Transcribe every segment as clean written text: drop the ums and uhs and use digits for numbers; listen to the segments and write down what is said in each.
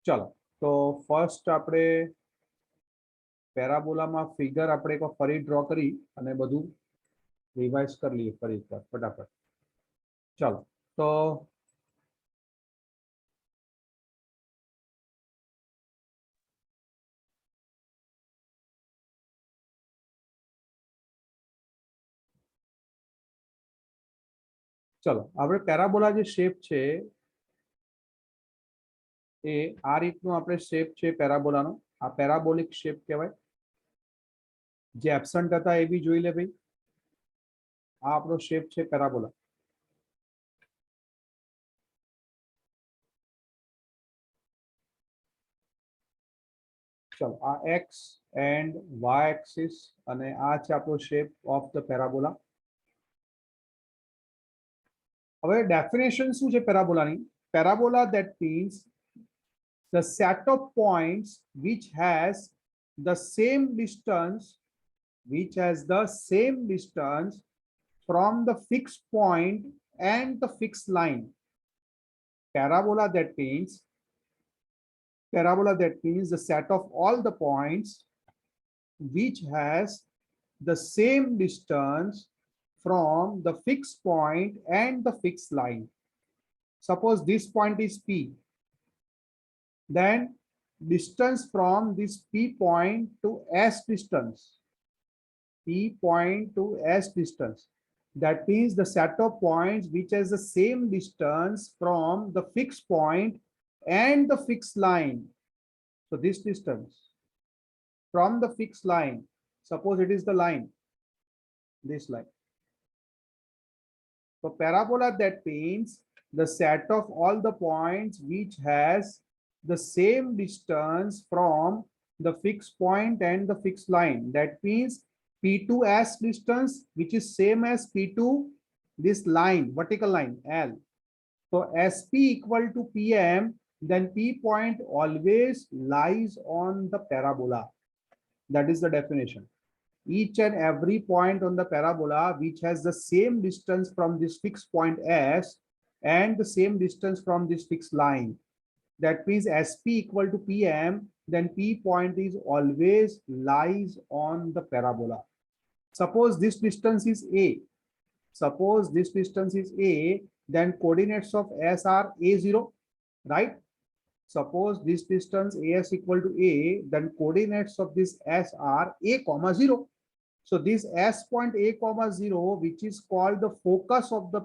चलो तो फर्स्ट આપણે પેરાબોલામાં ફિગર આપણે એક ફરી ડ્રો કરી અને બધું રિવાઇઝ કરી લઈએ ફરી એકવાર ફટાફટ. ચાલો તો ચલો આપણે પેરાબોલા જે શેપ છે એ આ રીતનો આપણે શેપ છે પેરાબોલાનો. આ પેરાબોલિક શેપ કહેવાય. જે એબ્સન્ટ હતા એ બી જોઈ લે ભાઈ. આ આપણો શેપ છે પેરાબોલા. ચલો આ એક્સ એન્ડ વાય એક્સિસ અને આ છે આપણો શેપ ઓફ ધ પેરાબોલા. હવે ડેફિનેશન શું છે પેરાબોલાની? Parabola that means the set of points which has the same distance from the fixed point and the fixed line. Parabola that means the set of all the points which has the same distance from the fixed point and the fixed line. Suppose this point is P. Then distance from this P point to S distance. P point to S distance. That means the set of points which has the same distance from the fixed point and the fixed line. So this distance from the fixed line, suppose it is the line, this line. So parabola that means the set of all the points which has the same distance from the fixed point and the fixed line. That means P2S distance, which is same as P2, this line, vertical line L. So SP equal to PM, then P point always lies on the parabola. That is the definition. Each and every point on the parabola which has the same distance from this fixed point S and the same distance from this fixed line. That means SP equal to PM, then P point is always lies on the parabola. Suppose this distance is A. Then coordinates of S are A0, right? Suppose this distance AS equal to A, then coordinates of this S are A comma 0. So this S point A comma 0, which is called the focus of the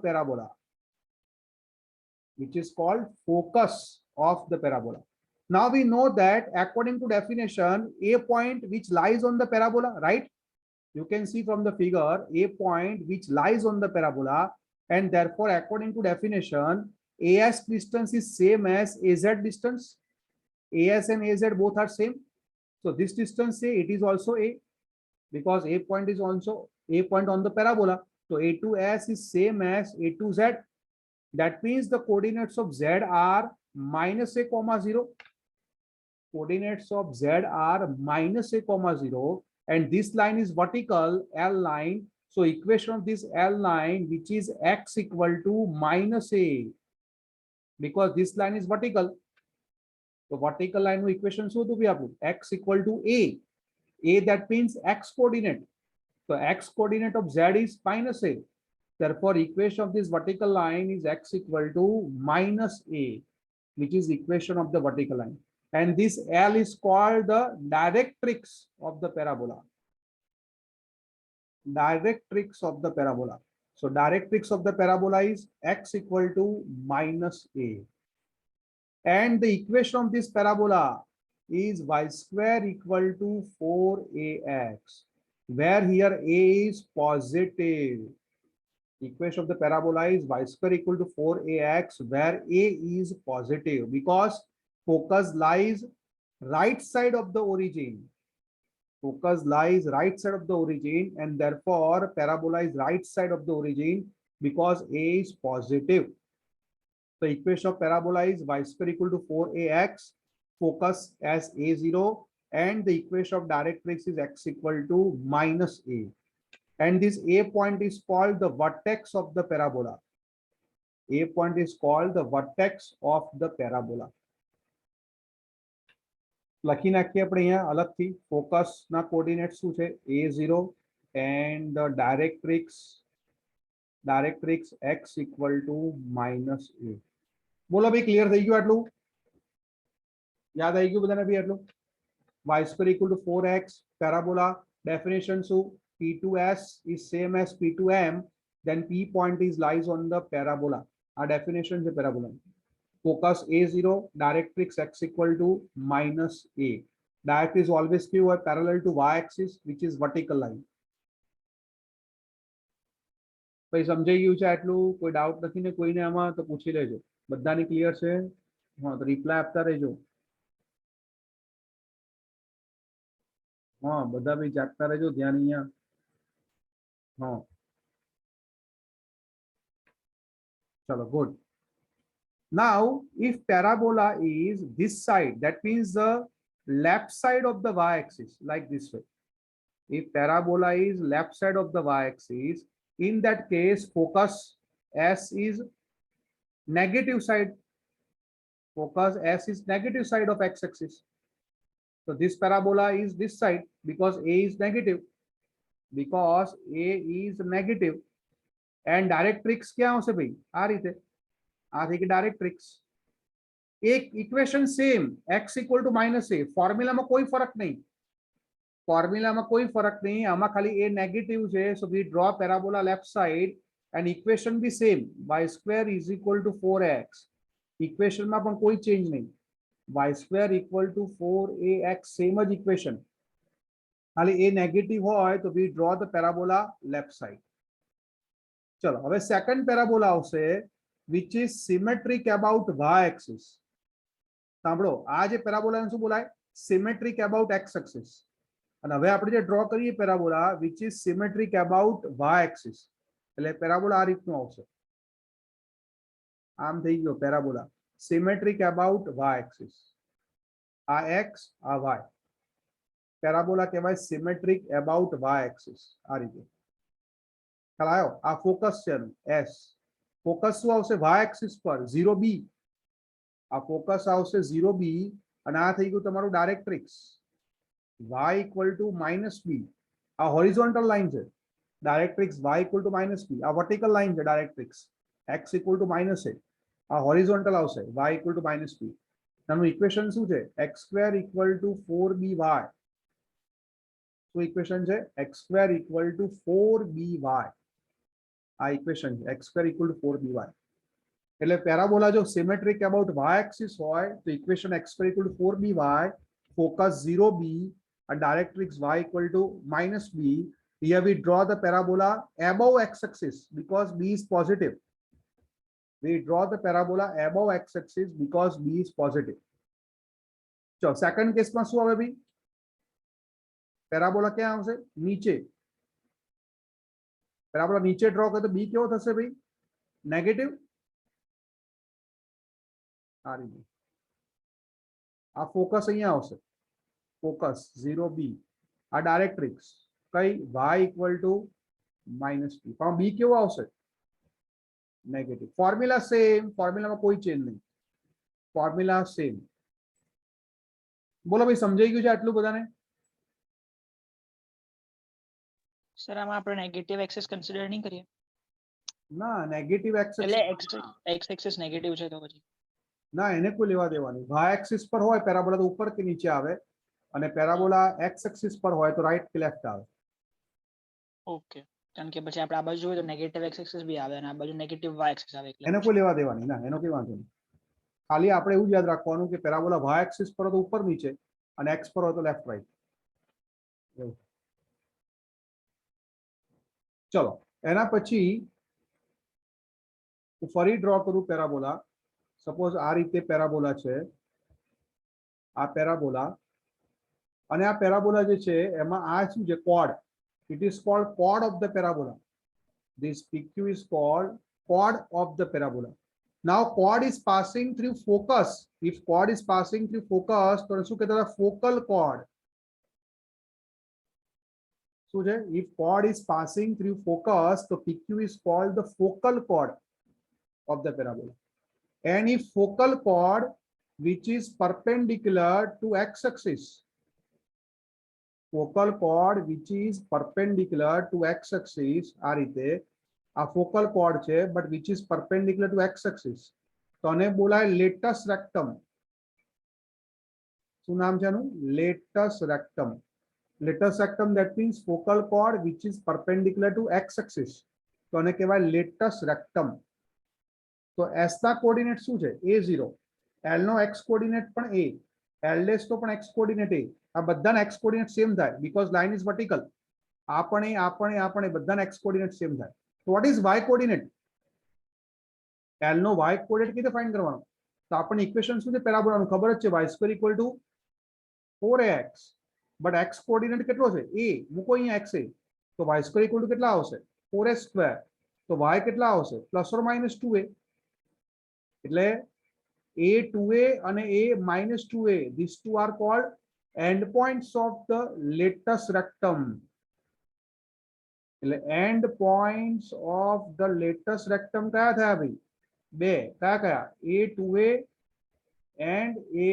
parabola. Now we know that according to definition, A point which lies on the parabola, right? You can see from the figure, A point which lies on the parabola, and therefore according to definition, AS distance is same as AZ distance. AS and AZ both are same. So this distance, say, it is also A, because A point is also A point on the parabola. So A to S is same as A to Z. That means the coordinates of Z are minus A comma 0. Coordinates of Z are minus A comma 0. And this line is vertical, L line. So equation of this L line, which is X equal to minus A, because this line is vertical. So vertical line equation શું હતું ભાઈ આપણું? X equal to A. A that means X coordinate. So X coordinate of Z is minus A. Therefore equation of this vertical line is X equal to minus A, which is equation of the vertical line. And this L is called the directrix of the parabola. So directrix of the parabola is X equal to minus A. And the equation of this parabola is y square equal to 4ax, where here A is positive. Equation of the parabola is y square equal to 4ax, where A is positive, because focus lies right side of the origin. And therefore parabola is right side of the origin because A is positive. The equation of parabola is y square equal to 4ax, focus as A0, and the equation of directrix is X equal to minus A. And this A point is called the vertex of the parabola. A point is called the vertex of the parabola. લખી નાખીએ આપણે અહીંયા અલગથી focus ના coordinate શું છે a0 and directrix x equal to minus a. બોલો ભાઈ ક્લિયર થઈ ગયું આટલું? યાદ આવી ગયું બધાને ભાઈ આટલું? y square equal to 4x parabola definition શું p2s is same as p2m then p point is lies on the parabola. આ definition છે parabola. Focus a0 directrix x equal to minus a. Directrix always give a parallel to y axis which is vertical line. ભાઈ સમજાઈ ગયું છે આટલું? કોઈ doubt નથી ને કોઈને આમાં? તો પૂછી લેજો. બધાની ક્લિયર છે? હા તો રિપ્લાય આપતા રહેજો. हाँ बधा भी जागता रहो ध्यान अहिया हाँ चलो good now if parabola is this side that means the left side of the y axis like this way. If parabola is left side of the y axis, in that case focus s is negative side. Focus s is negative side of x axis. So this parabola is this side because a is negative. Because a is negative. And directrix क्या होશે ભાઈ? આ રીતે આ થઈ કે directrix. એક equation same x equal to minus a. ફોર્મ્યુલામાં કોઈ ફરક નહીં. ફોર્મ્યુલામાં કોઈ ફરક નહીં. આમાં ખાલી a નેગેટિવ છે. So we draw parabola left side and equation be same. y square is equal to 4x. ઇક્વેશનમાં પણ કોઈ ચેન્જ નહીં. y square equal to 4ax same as equation. खाली a negative होय तो we draw the parabola left side. चलो હવે second parabola આવશે which is symmetric about y axis. સાંભળો આ જે પેરાબોલા શું બોલાય? symmetric about x axis. અને હવે આપણે જે ડ્રો કરીએ parabola which is symmetric about y axis. એટલે પેરાબોલા આ રીતનું આવશે. આમ થઈ ગયો parabola. Symmetric about y axis. आ x आ y. પેરાબોલા કહેવાય symmetric about y axis. આ રીતે ખ્યાલ આવ્યો? આ ફોકસ છે s. ફોકસ શું આવશે? y axis પર 0b. આ ફોકસ આવશે 0b અને આ થઈ ગયું તમારું directrix y equal to minus b. આ હોરિઝોન્ટલ લાઈન છે directrix y equal to minus b. આ વર્ટિકલ લાઈન છે directrix x equal to minus a. आ हॉरिजॉन्टल આવશે y equal to minus b. નાનું ઇક્વેશન શું છે? x square equal to 4by. શું ઇક્વેશન છે? x square equal to 4by. આ ઇક્વેશન છે x square equal to 4by. એટલે પેરાબોલા જો સિમેટ્રિક અબાઉટ y axis હોય તો equation x square equal to 4by, focus 0b and directrix y equal to minus b. Here we draw the parabola above x axis because b is positive. We draw the parabola above x-axis because b is positive. चलो second case में શું આવે ભાઈ? Parabola ક્યાં આવશે? નીચે. Parabola નીચે draw કરે તો b કેવો થશે ભાઈ? નેગેટિવ. આ રીતે આ ફોકસ અહીંયા આવશે. Focus 0b. આ ડાયરેક્ટ્રિક્સ કઈ? y equal to minus b. પણ b કેવો આવશે? नेगेटिव. Formula same. फॉर्मूला में कोई चेंज नहीं. Formula same. बोलो भाई समझाई गયું છે આટલું બધાને? સર આમાં આપણે નેગેટિવ એક્સિસ કન્સિડર નહીં કરીએ? ના નેગેટિવ એક્સિસ એટલે x એક્સિસ નેગેટિવ છે તો પછી ના એને કોઈ લેવા દેવા નહીં. y એક્સિસ પર હોય પેરાબોલા તો ઉપર કે નીચે આવે અને પેરાબોલા x એક્સિસ પર હોય તો રાઈટ કે લેફ્ટ આવે. ઓકે. કારણ કે પછી આપણે આ બાજુ જોઈએ તો નેગેટિવ x એક્સિસ બી આવે અને આ બાજુ નેગેટિવ y એક્સિસ આવે એટલે એને કોઈ લેવા દેવા નહીં. ના એનો કોઈ વાંધો નહીં. ખાલી આપણે એવું જ યાદ રાખવાનું કે પેરાબોલા y એક્સિસ પર હોય તો ઉપર નીચે અને x પર હોય તો લેફ્ટ રાઈટ. ચલો એના પછી હું ફરી ડ્રો કરું પેરાબોલા. સપોઝ આ રીતે પેરાબોલા છે. આ પેરાબોલા અને આ પેરાબોલા જે છે એમાં આ શું છે? Cord. It is called chord of the parabola. This PQ is called chord of the parabola. Now chord is passing through focus. If chord is passing through focus, तो શું કહેતા? focal chord. શું છે? If chord is passing through focus, so PQ is called the focal chord of the parabola. And if focal chord which is perpendicular to x axis. Focal chord which is perpendicular to x axis આ રીતે આ focal chord છે but which is perpendicular to x axis. તો આને બોલાય lettuce રેક્ટમ. શું નામ છે આનું? Latus rectum. Latus rectum that means focal chord which is perpendicular to x axis. તો આને કહેવાય લેટસ રેક્ટમ. તો s ના કોઓર્ડિનેટ શું છે? a0. l નો x કોઓર્ડિનેટ પણ a, l ડેશ તો પણ x કોઓર્ડિનેટ a. આ બધાના x કોઓર્ડિનેટ સેમ થાય because line is vertical. આપણે બધાના x કોઓર્ડિનેટ સેમ થાય. તો what is y coordinate? l નો y કોઓર્ડિનેટ કેવી રીતે ફાઇન્ડ કરવાનો? તો આપણને ઇક્વેશન શું છે પેરાબોલાનું? ખબર જ છે y² = 4ax. But x coordinate કેટલો છે? a. મૂકો અહીંયા x a. તો y² = કેટલા આવશે? 4a². તો y કેટલા આવશે? ±2a. એટલે a 2a અને a -2a, these two are called endpoints of the latus rectum. એટલે endpoints of the latus rectum કયા થયા ભાઈ? બે. કયા? a 2a and a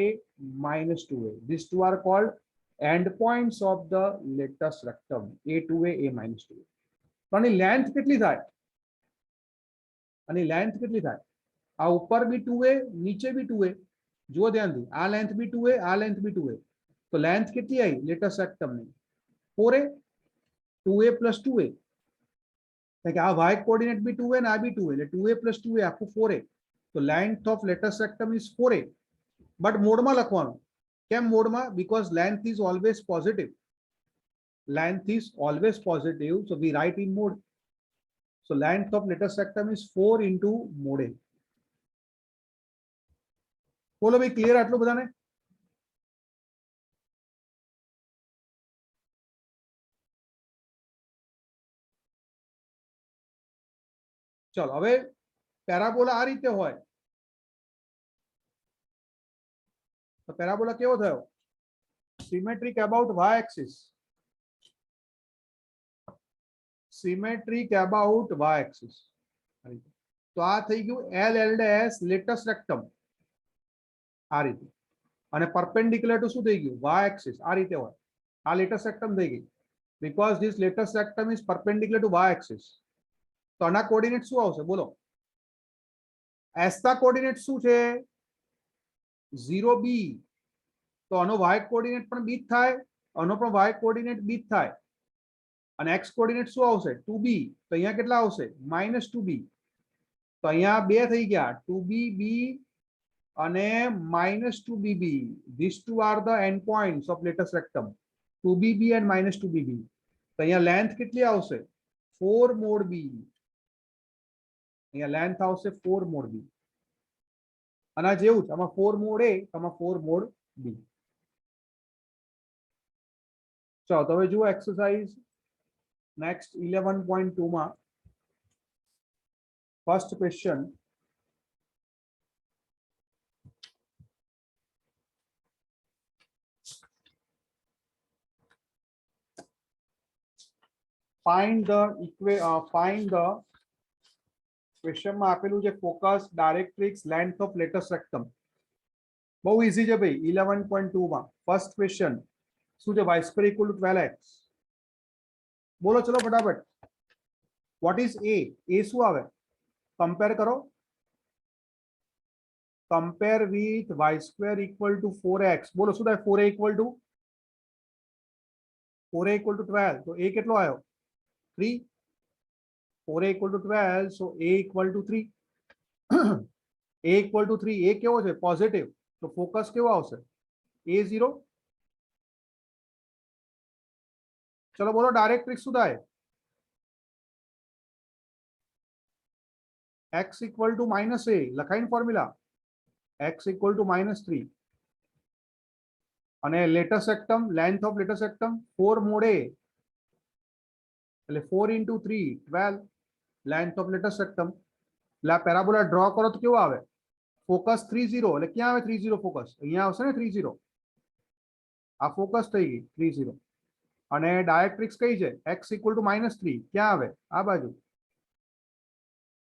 -2a. These two are called endpoints of the latus rectum. a 2a, a -2a. તો આની length કેટલી થાય? આની લેન્થ કેટલી થાય? આ ઉપર બી 2a, નીચે બી 2a. જુઓ ધ્યાનથી, આ લેન્થ બી 2a, આ લેન્થ બી 2a. તો લેન્થ કેટલી આવી લેટસ રેક્ટમની? 4a. 2a + 2a. કે આ y કોઓર્ડિનેટ બી 2a ને આ બી 2a, એટલે 2a + 2a આખું 4a. તો length of latus rectum is 4a. But મોડમાં લખવાનું. કેમ મોડમાં? Because length is always positive. Length is always positive, so we write in mode. So length of latus rectum is 4 into mode A. બોલો ભાઈ, clear આટલું બધાને? ચલો હવે પેરાબોલા આ રીતે હોય. તો પેરાબોલા કેવો થયો? Symmetric about y axis. Symmetric about y axis. તો આ થઈ ગયું LL' લેટસ રેક્ટમ આ રીતે. અને પરપેન્ડિક્યુલર ટુ શું થઈ ગયું? y axis. આ રીતે હોય. આ લેટસ રેક્ટમ થઈ ગઈ because this latus rectum is perpendicular to y axis. તો આના કોઓર્ડિનેટ શું આવશે બોલો? s ના કોઓર્ડિનેટ શું છે? 0b. તો આનો y કોઓર્ડિનેટ પણ b જ થાય, આનો પણ y કોઓર્ડિનેટ b જ થાય. અને x કોઓર્ડિનેટ શું આવશે? 2b. તો અહીંયા કેટલા આવશે? -2b. તો અહીંયા બે થઈ ગયા, 2bb અને -2bb. These two are the endpoints of latus rectum. 2bb and -2bb. તો અહીંયા લેન્થ કેટલી આવશે? 4 mod b. અહીંયા લેન્થ આવશે 4 mod b. અને જેવું જ આમાં 4 mod a, આમાં 4 mod b. ચાલો તો હવે જુઓ એક્સરસાઇઝ next 11.2 માં first question. find the question માં આપેલું છે ફોકસ, ડાયરેક્ટ્રિક્સ, લેન્થ ઓફ લેટસ રેક્ટમ. બહુ ઈઝી છે ભાઈ. 11.2 માં ફર્સ્ટ ક્વેશ્ચન શું છે? y² = 12x. બોલો ચલો ફટાફટ. What is a? a શું આવે? કમ્પેર કરો. Compare with y² = 4x. બોલો શું થાય? 4a = 12. તો a કેટલો આવ્યો? 3. 4a = 12, so a = 3. a = 3. a કેવો છે? પોઝિટિવ. તો ફોકસ કેવો આવશે? a0. ચલો બોલો ડાયરેક્ટ્રિક્સ શું થાય? x = -a. લખાઈને ફોર્મ્યુલા x = -3. અને latus rectum, length of latus rectum 4 mod a. એટલે 4 × 3 12 લેન્થ ઓફ લેટસ રેક્ટમ. એટલે આ પેરાબોલા ડ્રો કરો તો કેવો આવે? ફોકસ 30. એટલે ક્યાં આવે 30 ફોકસ? અહીંયા આવશે ને 30. આ ફોકસ થઈ ગઈ 30. અને ડાયરેક્ટ્રિક્સ કઈ છે? x = -3. ક્યાં આવે? આ બાજુ.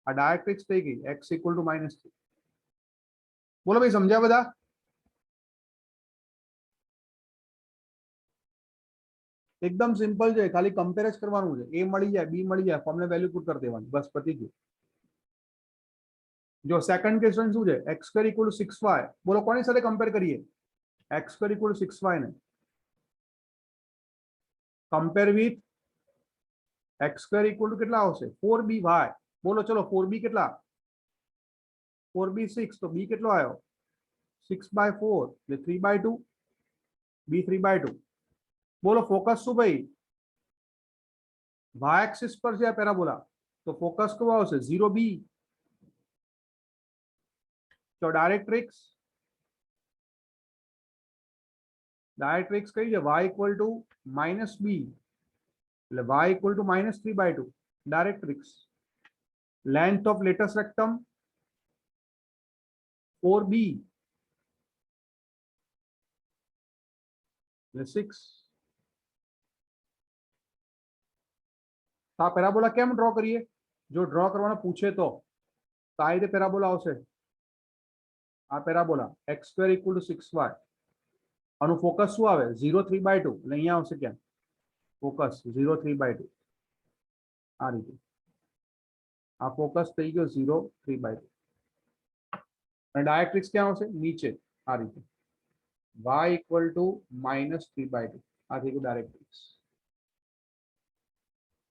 આ ડાયરેક્ટ્રિક્સ થઈ ગઈ x = -3. બોલો ભાઈ, સમજ્યા બધા? એકદમ સિમ્પલ છે, ખાલી કમ્પેર જ કરવાનું છે. એ મળી જાય, બી મળી જાય, ફોર્મને વેલ્યુ પુટ કરી દેવાની, બસ પતી ગયું. જો સેકન્ડ ક્વેશ્ચન શું છે, x square equal two 6y. બોલો કોની સાથે કમ્પેર કરીએ? x square equal two 6y ને compare with x square equal to કેટલા આવશે? 4by. બોલો ચલો 4b કેટલા? 4b 6, તો b કેટલો આવ્યો? 6/4 એટલે 3/2, b 3/2. બોલો ફોકસ શું ભાઈ? y એક્સિસ પર છે આ પેરાબોલા, તો ફોકસ કયો આવશે? 0b. તો ડાયરેક્ટ્રિક્સ કઈ છે? y ઇક્વલ ટુ -b એટલે y equal to -3/2 directrix. Length of latest rectum 4b એટલે 6. આ પેરાબોલા કેમ ડ્રો કરીએ? જો ડ્રો કરવાનું પૂછે તો આ રીતે પેરાબોલા આવશે. આ parabola x square equal two 6y, આનું ફોકસ શું આવે? 0 3/2 એટલે અહીંયા આવશે ક્યાં? ફોકસ 0 3/2 આ રીતે. આ ફોકસ થઈ ગયો 0 3/2 અને ડાયરેક્ટ્રિક્સ ક્યાં આવશે? નીચે આ રીતે y ઇક્વલ ટુ -3/2 આ થઈ ગયું ડાયરેક્ટ્રિક્સ.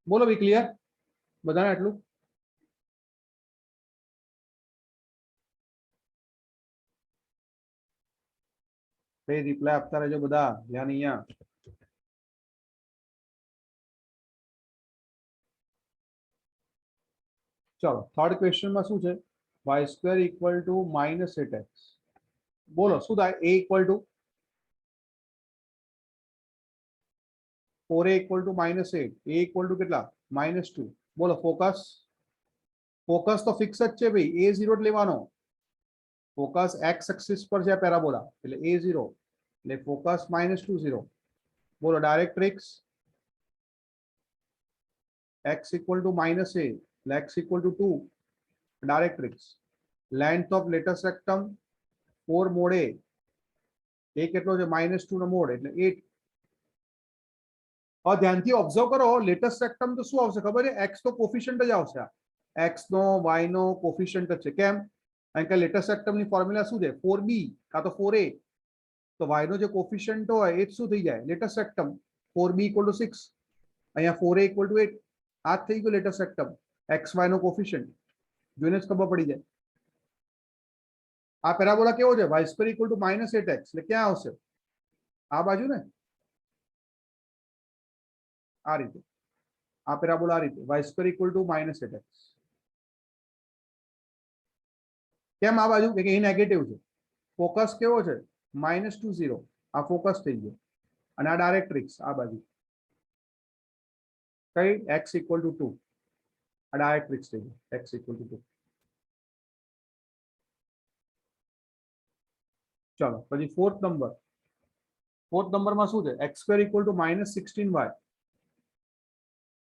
બોલો બી ક્લિયર બધાને એટલું? રિપ્લાય આપતા રહેજો બધા, ધ્યાન અહીંયા. ચલો થર્ડ ક્વેશ્ચનમાં શું છે? y square equal two -8x. બોલો શું થાય? a equal two 4a equal to -8, a equal to કેટલા? -2. બોલો ફોકસ તો ફિક્સ જ છે ભાઈ, a0 જ લેવાનો. ફોકસ x એક્સિસ પર છે પેરાબોલા એટલે a0 એટલે ફોકસ -20. બોલો directrix x equal to -a એટલે x equal to 2 directrix. Length of latest rectum 4 mod a, એ કેટલો છે? -2 નો મોડ એટલે 8. હવે ધ્યાનથી ઓબ્ઝર્વ કરો, લેટેસ્ટ રેક્ટમ તો શું આવશે ખબર છે? x તો કોફિશિયન્ટ જ આવશે. x નો y નો કોફિશિયન્ટ જ છે. કેમ? કારણ કે લેટેસ્ટ રેક્ટમની ફોર્મ્યુલા શું છે? 4b કાં તો 4a. તો y નો જે કોફિશિયન્ટ હોય એ જ શું થઈ જાય? Latest rectum. 4b equal to 6, અહીંયા 4a ઇક્વલ ટુ 8. આ જ થઈ ગયું લેટેસ્ટ રેક્ટમ. xy નો કોફિશિયન્ટ જોઈને જ ખબર પડી જાય. આ પેરાબોલા કેવો છે? y square equal two -8x એટલે ક્યાં આવશે? આ બાજુ ને, આ રીતે. આ પેરાબોલા આ રીતે y square equal two -8x. કેમ આ બાજુ? કે એ નેગેટિવ છે. ફોકસ કેવો છે? -20. આ ફોકસ થઈ ગયો અને આ ડાયરેક્ટ્રિક્સ આ બાજુ કઈ? x ઇક્વલ ટુ 2 આ ડાયરેક્ટ્રિક્સ થઈ ગયો x ઇક્વલ ટુ 2. ચલો પછી ફોર્થ નંબરમાં શું છે? x square equal two -16y.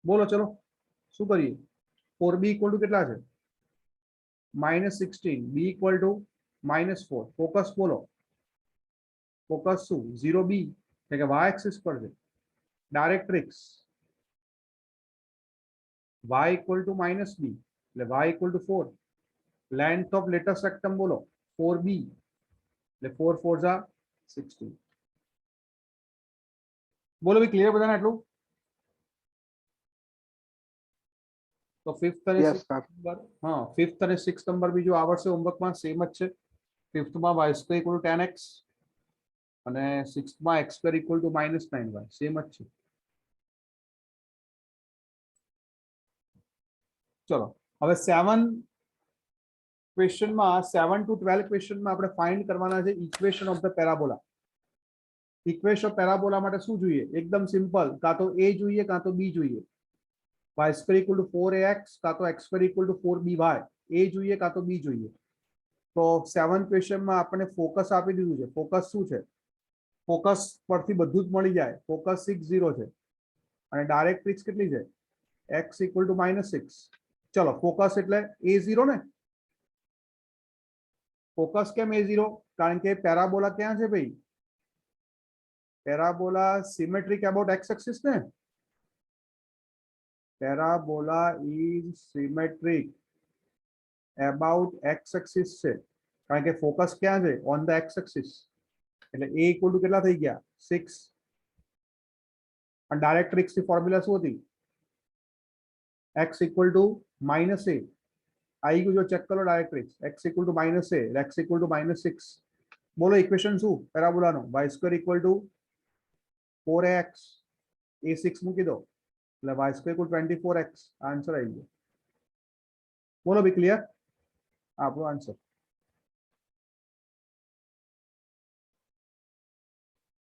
બોલો ચલો શું કરીએ? 4b ઇક્વલ ટુ કેટલા છે? -16, b ઇક્વલ ટુ -4. ફોકસ બોલો, ફોકસ શું? 0b એટલે કે y એક્સિસ પર છે. Directrix y equal to -b એટલે y equal to 4. Length of latest rectum બોલો 4b એટલે 4 4 ઝા 16. બોલો બી ક્લિયર બધાને એટલું? તો ફિફ્થ અને સિક્સ્થ નંબર બીજું આવડશે હોમવર્કમાં, સેમ જ છે. ફિફ્થમાં y square equal to 10x અને સિક્સ્થમાં x square equal to -9y same જ છે. ચલો હવે 7 ક્વેશ્ચનમાં 7 to 12 ક્વેશ્ચનમાં આપણે ફાઇન્ડ કરવાના છે equation of the parabola. Equation of parabola માટે શું જોઈએ? એકદમ સિમ્પલ, કાં તો a જોઈએ કાં તો b જોઈએ. y square equal to 4ax કાં તો x square equal two 4by. a જોઈએ કાં તો b જોઈએ. તો 7 ક્વેશ્ચનમાં આપણે ફોકસ આપી દીધું છે. ફોકસ શું છે? ફોકસ પરથી બધું જ મળી જાય. ફોકસ 60 છે અને ડાયરેક્ટ્રિક્સ કેટલી છે? x equal two -6. ચલો ફોકસ એટલે a0 ને. ફોકસ કેમ a0? કારણ કે પેરાબોલા ક્યાં છે ભાઈ? Parabola symmetric about X axis ને, parabola is symmetric about X axis છે, કારણ કે ફોકસ ક્યાં છે, ઓન ધ એક્સ એક્સિસ, એટલે a ઇક્વલ ટુ કેટલા થઈ ગયા 6, અને ડાયરેક્ટ્રિક્સ ની ફોર્મ્યુલા શું હતી, x equal to minus a, આવી ગયું જો ચેક કરો ડાયરેક્ટ્રિક્સ, x equal to minus a, x equal two -6, બોલો ઇક્વેશન શું પેરાબોલાનો, y² equal to 4x, a 6 મૂકી દો એટલે y² ઇક્વલ 24x, આન્સર આવી ગયો, બોલો બી ક્લિયર, આપણો આન્સર.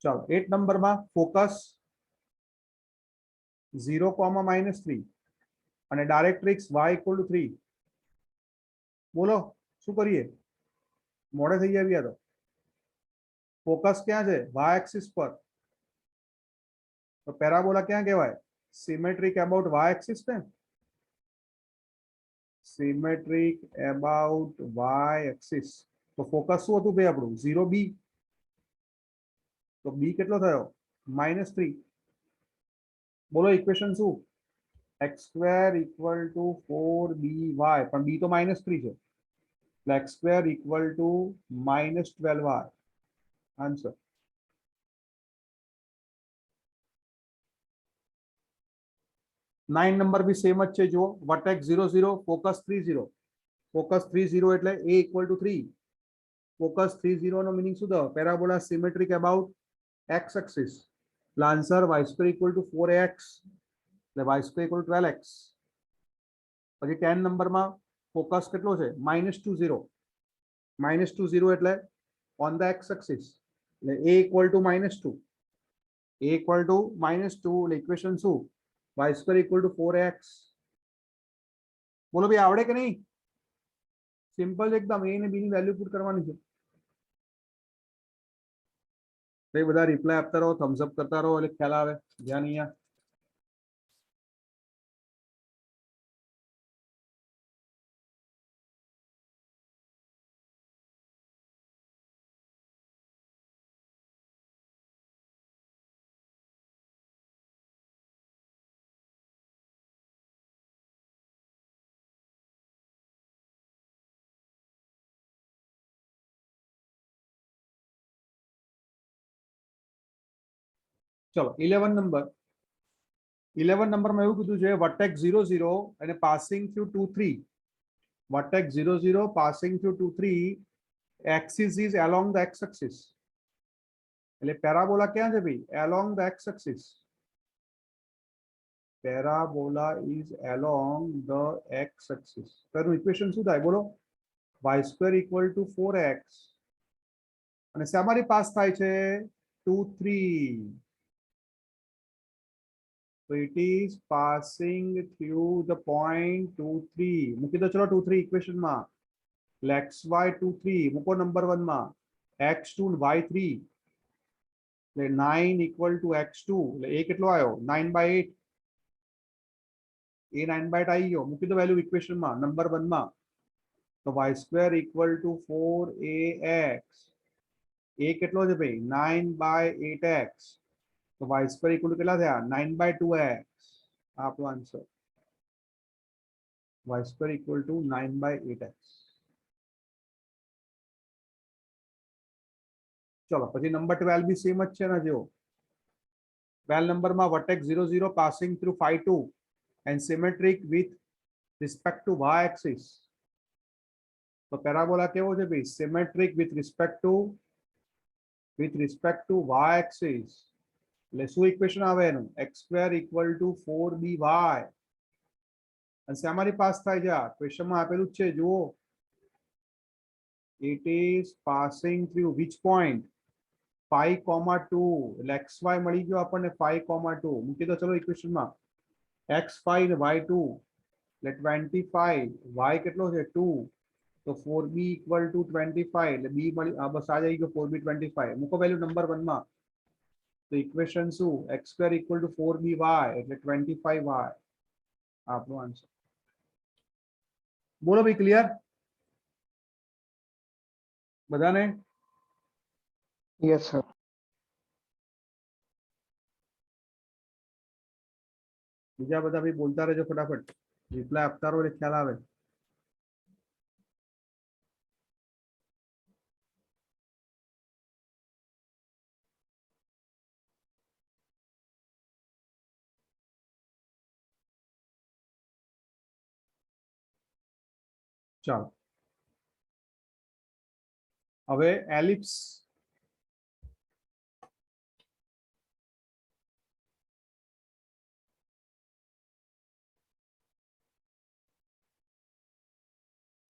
ચાલો 8 નંબરમાં ફોકસ 0,-3 અને ડાયરેક્ટ્રિક્સ y ઇક્વલ ટુ 3, બોલો શું કરીએ, મોડે થઈ ગયા તો, ફોકસ ક્યાં છે, y એક્સિસ પર, તો પેરાબોલા ક્યાં કહેવાય, સિમેટ્રિક અબાઉટ y એક્સિસ ને, સિમેટ્રિક અબાઉટ y એક્સિસ, તો ફોકસ શું હતું ભાઈ આપણું 0b, તો b કેટલો થયો -3, બોલો ઇક્વેશન શું, x² ઇક્વલ ટુ 4by, પણ b તો -3 છે, એટલે x² equal to -12y, answer. Nine number B same જ છે, જુઓ વર્ટેક્સ 0 0, ફોકસ 3 0, ફોકસ 3 0 એટલે a ઇક્વલ ટુ 3, ફોકસ 3 0 નો મીનિંગ શું થયો, parabola symmetric about x axis, એટલે answer y² equal to 4ax, એટલે y² ઇક્વલ 12x. પછી 10 નંબરમાં ફોકસ કેટલો છે, -2 0, -2 0 એટલે ઓન ધ x એક્સિસ, એટલે a equal to -2, a equal to -2, એટલે ઇક્વેશન શું, y² ઇક્વલ ટુ 4ax, બોલો ભાઈ આવડે કે નહીં, સિમ્પલ છે એકદમ, a ને b ની વેલ્યુ પુટ કરવાની છે. તો બધા રિપ્લાય આપતા રહો, થમ્સ અપ કરતા રહો એટલે ખ્યાલ આવે, ધ્યાન અહીંયા. ચલો 11 નંબર, 11 નંબરમાં એવું કીધું છે વર્ટેક્સ 0 0 અને passing through 2 3, vertex 0 0 passing through 2 3, axis is along the x axis, એટલે પેરાબોલા ક્યાં છે ભાઈ, along the x axis, parabola is along the x axis, તો એનું ઇક્વેશન શું થાય બોલો, y² ઇક્વલ ટુ 4x, અને શેમાંથી પાસ થાય છે 2 3, so it is passing through the point 2 3, મૂકી દો ચલો 2 3 ઇક્વેશન માં, એટલે xy 2 3 મૂકો નંબર 1 માં, x2 y3, એટલે 9 ઇક્વલ ટુ x2, એટલે a કેટલો આવ્યો 9/8, a 9/8 આવી ગયો, મૂકી દો વેલ્યુ ઇક્વેશન માં નંબર 1 માં, તો y² equal to 4ax, a કેટલો છે ભાઈ 9/8x, તો y² ઇક્વલ ટુ કેટલા થયા 9/2x, આપણો answer y² equal two 9/8x. ચલો પછી નંબર 12 બી સેમ જ છે ને, જો 12 નંબરમાં vertex 0 0 passing through 5 2 and symmetric with respect to y axis, તો પેરાબોલા કેવો છે ભાઈ, symmetric with respect to y axis, એટલે શું ઇક્વેશન આવે એનું, x² ઇક્વલ ટુ 4by, અને શેમાંથી પાસ થાય છે, આ ક્વેશ્ચનમાં આપેલું જ છે જુઓ, it is passing through which point, 5,2, એટલે xy મળી ગયો આપણને 5,2, મૂકી દો ચલો ઇક્વેશનમાં, x5 ને y2, એટલે 25, y કેટલો છે 2, તો 4b ઇક્વલ ટુ 25, એટલે b મળી, બસ આ આવી ગયો 4b 25, મૂકો વેલ્યુ નંબર 1 માં, તો ઇક્વેશન શું, x² ઇક્વલ ટુ 4by, એટલે 25y, આપણો આન્સર. બોલો ભાઈ ક્લિયર બધાને, Yes, sir. બીજા બધા ભાઈ બોલતા રહેજો ફટાફટ, રિપ્લાય આપતા રહો એટલે ખ્યાલ આવે. ચાલો હવે એલિપ્સ.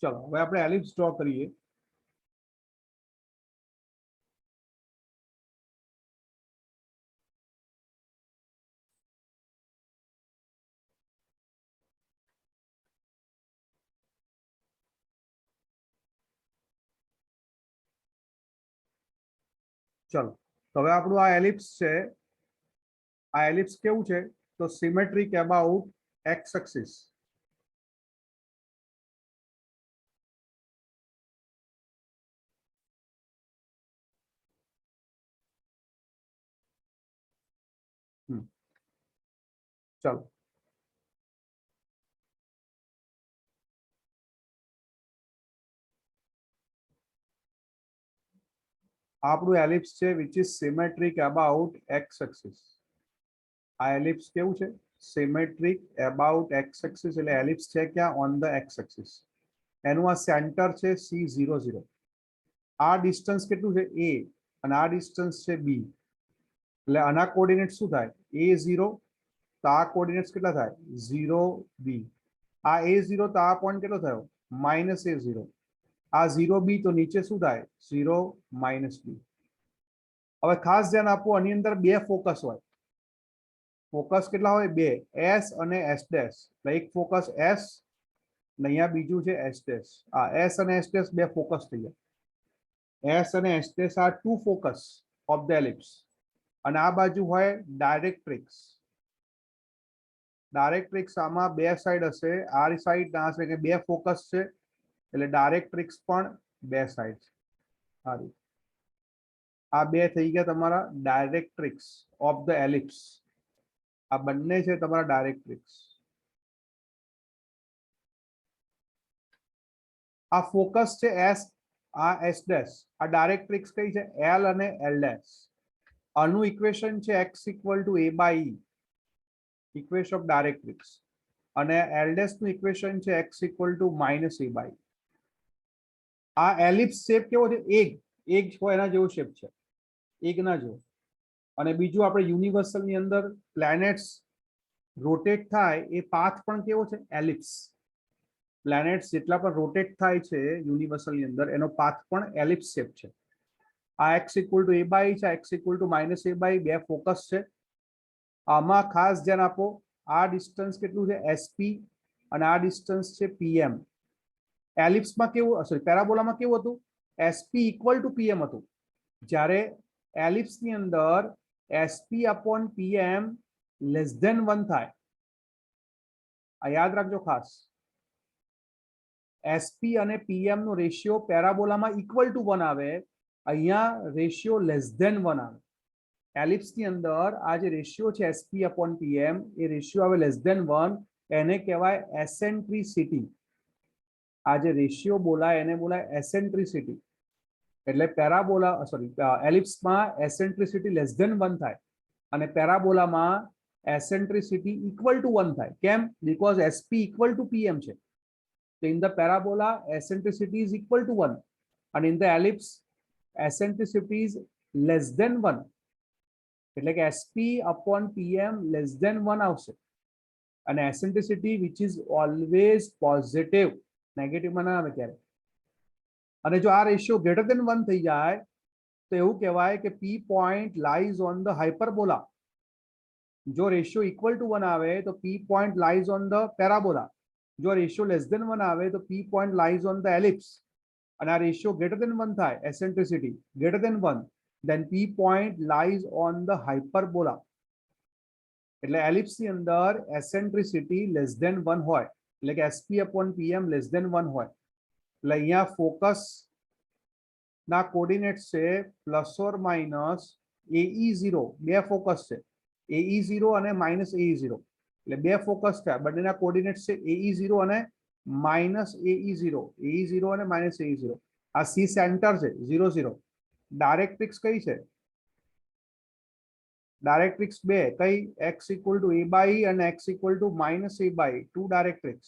ચલો હવે આપણે એલિપ્સ ડ્રો કરીએ. ચલો તો હવે આપણું આ એલિપ્સ છે. આ એલિપ્સ કેવું છે? તો સિમેટ્રિક અબાઉટ એક્સ એક્સિસ. ચલો આપણું એલિપ્સ છે which is symmetric about X axis. આ એલિપ્સ કેવું છે? Symmetric about X axis. એટલે એલિપ્સ છે ક્યાં? On the X axis. એનું આ સેન્ટર છે C00. આ ડિસ્ટન્સ કેટલું છે? A. અને આ ડિસ્ટન્સ છે B. એટલે આના કોઓર્ડિનેટ શું થાય? A0. તો આ કોઓર્ડિનેટ્સ કેટલા થાય? 0 B. આ A0 તો આ પોઈન્ટ કેટલો થયો? -A0. આ 0 B તો નીચે શું થાય? 0 -B. હવે ખાસ ધ્યાન આપો, આની અંદર બે ફોકસ હોય. ફોકસ કેટલા હોય? બે, S અને S ડેશ. એક ફોકસ S અને અહીંયા બીજું છે S ડેશ. આ S અને S ડેશ બે ફોકસ થઈ ગયા. S અને S dash are two focus of the ellipse. અને આ બાજુ હોય ડાયરેક્ટ્રિક્સ. ડાયરેક્ટ્રિક્સ આમાં બે સાઈડ હશે. આ સાઈડ ના હશે કે બે ફોકસ છે એટલે ડાયરેક્ટ્રિક્સ પણ બે સાઈડ છે. સારું, આ બે થઈ ગયા તમારા ડાયરેક્ટ્રિક્સ ઓફ ધ એલિપ્સ. આ બંને છે તમારા ડાયરેક્ટ્રિક્સ. આ ફોકસ છે S, આ S ડેશ. આ ડાયરેક્ટ્રિક્સ કઈ છે? L અને L ડેશ. આનું ઇક્વેશન છે x equal to A/E, equation of directrix. અને L ડેશ નું ઇક્વેશન છે x ઇક્વલ ટુ -A/E. આ એલિપ્સ શેપ કેવો છે? એગ હોય એના જેવો શેપ છે, એગ ના જેવો. અને બીજું આપણે યુનિવર્સલ ની અંદર પ્લેનેટ્સ રોટેટ થાય એ પાથ પણ કેવો છે? એલિપ્સ. પ્લેનેટ્સ જેટલા પણ રોટેટ થાય છે યુનિવર્સલ ની અંદર એનો પાથ પણ એલિપ્સ શેપ છે. આ x ઇક્વલ ટુ A/E છે, x ઇક્વલ ટુ -A/E. બે ફોકસ છે. આમાં ખાસ ધ્યાન આપો, આ ડિસ્ટન્સ કેટલું છે? SP. અને આ ડિસ્ટન્સ છે PM. એલિપ્સમાં કેવું, સોરી પેરાબોલામાં કેવું હતું? SP ઇક્વલ ટુ PM હતું. જ્યારે એલિપ્સ ની અંદર SP upon PM less than 1 થાય. આ યાદ રાખજો ખાસ. SP અને PM નો રેશિયો પેરાબોલામાં ઇક્વલ ટુ 1 આવે, અહીંયા રેશિયો લેસ ધેન 1 આવે. એલિપ્સ ની અંદર આ જે રેશિયો છે SP અપોન PM એ રેશિયો આવે લેસ ધેન 1. એને કહેવાય એસેન્ટ્રિસિટી. આ જે રેશિયો બોલાય એને બોલાય એસેન્ટ્રિસિટી. એટલે પેરાબોલા સોરી એલિપ્સમાં એસેન્ટ્રિસિટી લેસ ધેન 1 થાય અને પેરાબોલામાં એસેન્ટ્રિસિટી ઇક્વલ ટુ 1 થાય. કેમ? Because SP equal to PM છે. So in the parabola eccentricity is equal to 1 and in the ellipse eccentricity is less than 1. એટલે કે SP upon PM less than 1 આવશે. અને eccentricity which is always positive, negative માં ના આવે ક્યારે. અને જો આ રેશિયો ગ્રેટર ધેન 1 થઈ જાય તો એવું કહેવાય કે P point lies on the hyperbola. જો રેશિયો ઇક્વલ ટુ 1 આવે તો P point lies on the parabola. જો રેશિયો લેસ ધેન 1 આવે તો P point lies on the ellipse. અને આ રેશિયો ગ્રેટર ધેન 1 થાય, eccentricity greater than 1, then P point lies on the hyperbola. એટલે ellipse ની અંદર એસેન્ટ્રિસિટી લેસ ધેન 1 હોય, એટલે કે SP upon PM less than 1 હોય. એટલે અહીંયા ફોકસ ના કોઓર્ડિનેટ્સ છે પ્લસ ઓર માઇનસ AE0. બે ફોકસ છે, AE0 અને -AE0. એટલે બે ફોકસ થયા, બંનેના કોઓર્ડિનેટ્સ છે AE0 અને -AE0, AE0 અને -AE0. આ C સેન્ટર છે 0 0. ડાયરેક્ટ્રિક્સ કઈ છે? ડાયરેક્ટ્રિક્સ બે કઈ? x = a/e અને x = -a/e, ટુ ડાયરેક્ટ્રિક્સ.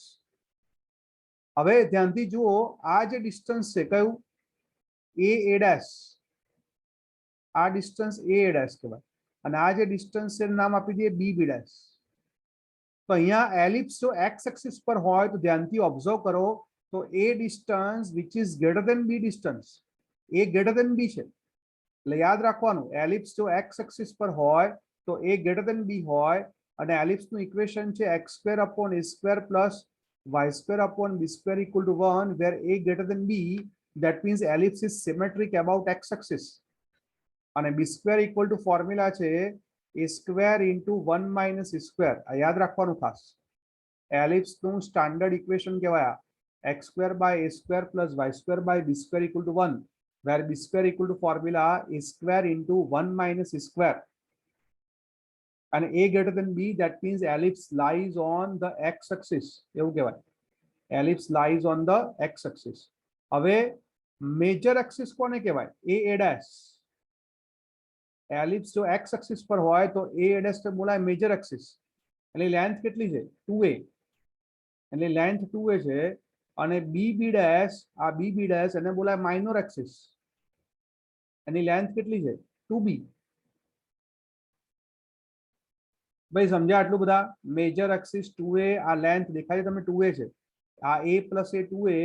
હવે ધ્યાનથી જુઓ, આ જે ડિસ્ટન્સ છે કયું? a આ ડિસ્ટન્સ a કહેવાય, અને આ જે ડિસ્ટન્સ છે નામ આપી દઈએ b. તો અહીંયા એલિપ્સ જો x એક્સિસ પર હોય તો ધ્યાનથી ઓબ્ઝર્વ કરો, તો a distance which is greater than b distance, a greater than b છે. એટલે યાદ રાખવાનું, એલિપ્સ જો x એક્સિસ પર હોય તો a ગ્રેટર ધેન b હોય, અને એલિપ્સનું ઇક્વેશન છે x² upon a² plus y² upon b² equal to 1, where a greater than b, that means ellipse is symmetric about x axis. અને b² equal to ફોર્મ્યુલા છે a² into 1 minus a². આ યાદ રાખવાનું ખાસ. એલિપ્સનું standard equation કહેવાય x² by a² plus y² by b² equal to 1, where b² equal to formula a² into 1 minus a². And a greater than b, that means ellipse lies on the x axis. એવું કહેવાય, ellipse lies on the x axis. હવે major axis કોને કહેવાય? a'. Ellipse જો x axis પર હોય તો a' બોલાય મેજર એક્સિસ. એટલે લેન્થ કેટલી છે? 2a. એટલે લેન્થ 2a છે, અને b', આ b' એને બોલાય માઇનોર એક્સિસ. એની લેન્થ કેટલી છે? 2b. ભાઈ સમજ્યા આટલું બધા? મેજર એક્સિસ 2a, આ લેન્થ દેખાય છે તમે 2a છે, આ a પ્લસ a 2a,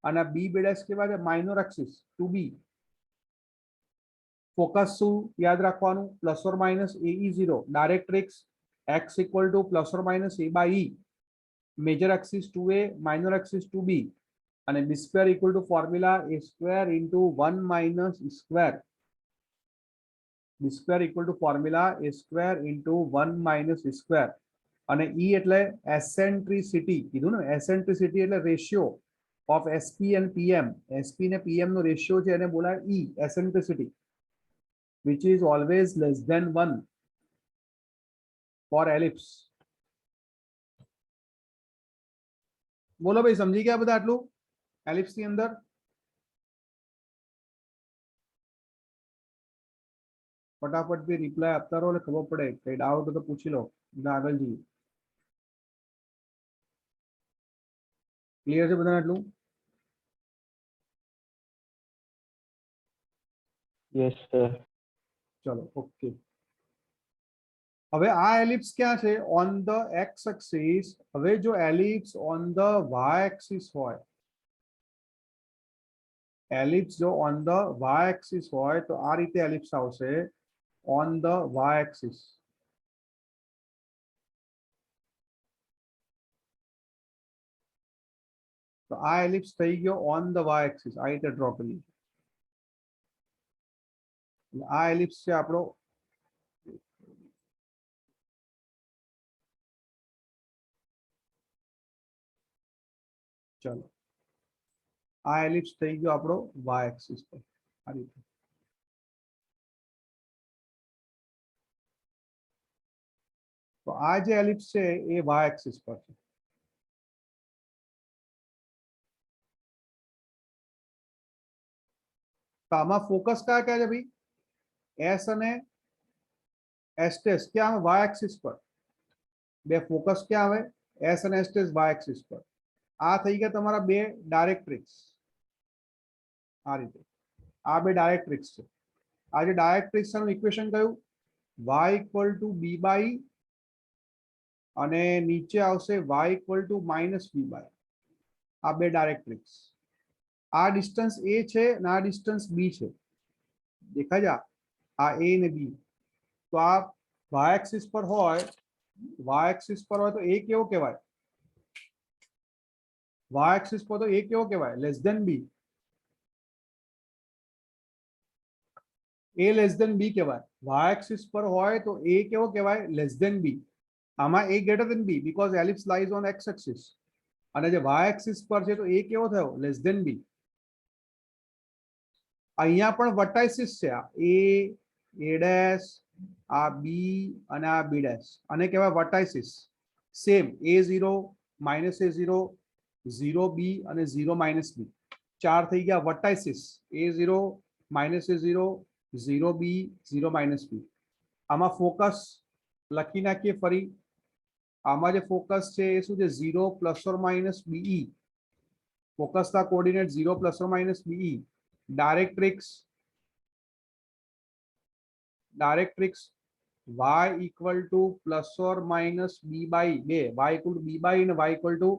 અને b' કેવાય છે માઇનોર એક્સિસ 2b. ફોકસ શું યાદ રાખવાનું? Plus or minus AE0. ડાયરેક્ટ્રિક્સ x = ± a/e. Major axis 2a, minor axis 2b, અને b² equal to formula a² into 1 minus a². b² equal to formula a² into 1 minus a². અને e એટલે એસેન્ટ્રિસિટી કીધું ને, એસેન્ટ્રિસિટી એટલે ratio of SP and PM. SP ને PM નો ratio છે એને બોલાય e, એસેન્ટ્રિસિટી, which is always less than 1 for ellipse. બોલો ભાઈ, સમજી ગયા બધા આટલું એલિપ્સ ની અંદર? ફટાફટ ભી રિપ્લાય આપતા રહો એટલે ખબર પડે, કઈ ડાઉટ હોય તો પૂછી લો, આગળ જઈએ. ક્લિયર છે બધાને આટલું? Yes sir. ચલો ઓકે. હવે આ એલિપ્સ ક્યાં છે? On the X axis. હવે જો ellipse on the Y axis હોય, એલિપ્સ જો ઓન ધ વાય એક્સિસ હોય તો આ રીતે એલિપ્સ આવશે ઓન ધ વાય એક્સિસ. તો આ એલિપ્સ થઈ ગયો ઓન ધ વાય એક્સિસ, આ રીતે ડ્રો કરી. આ એલિપ્સ છે આપણો. ચલો, આ એલિપ્સ થઈ ગયો આપણો વાય એક્સિસ પર આ રીતે. તો આ જે એલિપ્સ છે એ વાય એક્સિસ પર છે. તો આમાં ફોકસ કયા કયા છે ભાઈ? એસ અને એસ્ટેસ ક્યાં આવે? વાય એક્સિસ પર. બે ફોકસ ક્યાં આવે? એસ અને એસ્ટેસ વાય એક્સિસ પર. આ થઈ ગયા તમારા બે ડાયરેક્ટ્રિક્સ આ રીતે. આ બે ડાયરેક્ટ્રિક્સ છે. આ જે ડાયરેક્ટ્રિક્સ નું ઇક્વેશન કયું? y = b/e, અને નીચે આવશે y = -b/e. આ બે ડાયરેક્ટ્રિક્સ. આ ડિસ્ટન્સ a છે અને આ ડિસ્ટન્સ b છે, દેખાય છે? આ a ને b. તો આ y એક્સિસ પર હોય, y એક્સિસ પર હોય તો a કેવો કહેવાય? y એક્સિસ પર તો a કેવો કહેવાય? Less than b. a less than b કહેવાય. y એક્સિસ પર હોય તો a કેવો કહેવાય? Less than b. આમાં a greater than b because ellipse lies on x axis. અને જે y એક્સિસ પર છે તો a કેવો થયો? Less than b. અહીંયા પણ વર્ટાઇસિસ છે, આ a', આ b અને આ b', આને કહેવાય વર્ટાઇસિસ. સેમ a0 -a0 0b અને 0 -b 4 થઈ ગયા વર્ટાઇસિસ a0 -a0 0b 0 -b આમાં ફોકસ લખી નાખીએ ફરી આમાં જે ફોકસ છે એ શું છે 0 ± be ફોકસના coordinate 0 ± be directrix y equal to ± b/2 y equal to b/, અને y equal to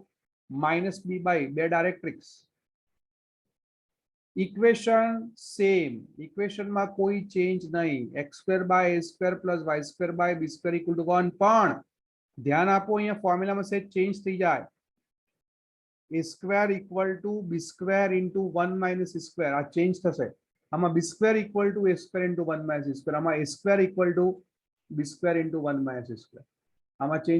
-b/2 બે ડાયરેક્ટ્રિક્સ ઇક્વેશન સેમ ઇક્વેશનમાં કોઈ ચેન્જ નહીં x² / a² + y² / b² = 1 પણ ધ્યાન આપો અહીંયા ફોર્મ્યુલામાં સેજ ચેન્જ થઈ જાય a² = b² × 1 - a². આ ચેન્જ થશે આમાં b² = a² × 1 - a², આમાં a² = b² × 1 - a². આમાં ચેન્જ